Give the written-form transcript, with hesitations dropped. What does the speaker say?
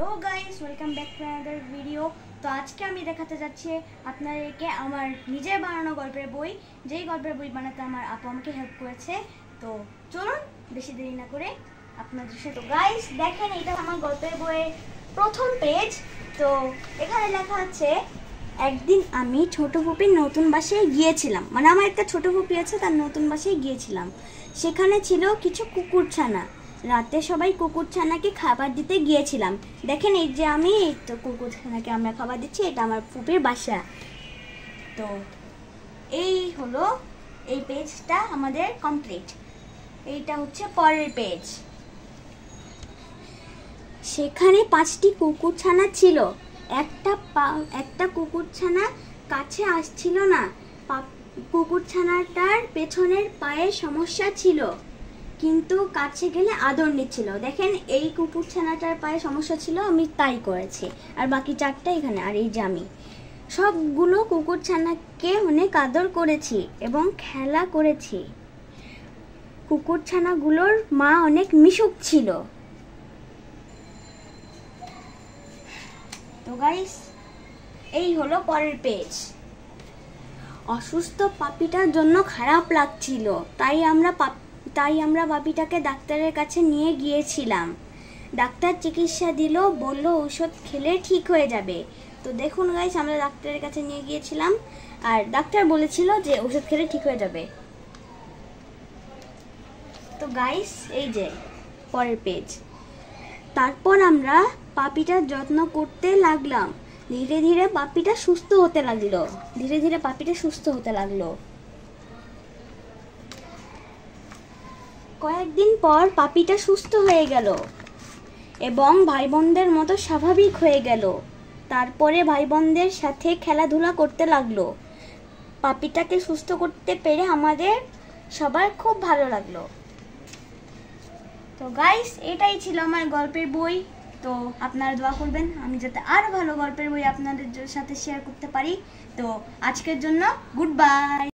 Hello guys, welcome back to another video. তো আজকে আমি দেখাতে যাচ্ছি আপনাদেরকে আমার নিজের বানানো গল্পের বই, যেই গল্পের বই বানাতে আমার আপু আমাকে হেল্প করেছে। তো চলুন বেশি দেরি না করে আপনাদের সাথে। তো গাইস দেখেন, এটা আমার গল্পের বইয়ের প্রথম পেজ। তো এখানে লেখা আছে, একদিন আমি ছোট ফুপির নতুন বাসায় গিয়েছিলাম। মানে আমার একটা ছোট ফুপি আছে, তার নতুন বাসায় গিয়েছিলাম। সেখানে ছিল কিছু কুকুরছানা। রাতে সবাই কুকুরছানাকে খাবার দিতে গিয়েছিলাম। দেখেন, এই যে আমি তো কুকুরছানাকে আমরা খাবার দিচ্ছি, এটা আমার ফুপির বাসা। তো এই হলো এই পেজটা আমাদের কমপ্লিট। এইটা হচ্ছে পরের পেজ। সেখানে 5টি কুকুরছানা ছিল। একটা কুকুরছানা কাছে আসছিল না। কুকুরছানাটার পেছনের পায়ে সমস্যা ছিল, কিন্তু কাছে গেলে আদর নিচ্ছিল। দেখেন, এই কুকুরছানাটার পায়ে সমস্যা ছিল, আমি তাই করেছি। আর বাকি 4টা এখানে। আর এই যে আমি সবগুলো কুকুরছানাকে অনেক আদর করেছি এবং খেলা করেছি। কুকুরছানাগুলোর মা অনেক মিশুক ছিল। তো গাইস, এই হলো পরের পেজ। অসুস্থ পাপিটার জন্য খারাপ লাগছিল, তাই আমরা পাপিটাকে ডাক্তারের কাছে নিয়ে গিয়েছিলাম। ডাক্তার চিকিৎসা দিল, বলল ঔষধ খেলে ঠিক হয়ে যাবে। তো দেখুন গাইস, আমরা ডাক্তারের কাছে নিয়ে গিয়েছিলাম, আর ডাক্তার বলেছিল যে ঔষধ খেলে ঠিক হয়ে যাবে। তো গাইস, এই যে পরের পেজ। তারপর আমরা পাপিটার যত্ন করতে লাগলাম। ধীরে ধীরে পাপিটা সুস্থ হতে লাগলো। কয়েকদিন পর পাপিটা সুস্থ হয়ে গেল এবং ভাই বোনদের মতো স্বাভাবিক হয়ে গেল। তারপরে ভাই বোনদের সাথে খেলাধুলা করতে লাগলো। পাপিটাকে সুস্থ করতে পেরে আমাদের সবার খুব ভালো লাগলো। তো গাইস, এটাই ছিল আমার গল্পের বই। তো আপনারা দোয়া করবেন আমি যাতে আরো ভালো গল্পের বই আপনাদের সাথে শেয়ার করতে পারি। তো আজকের জন্য গুড বাই।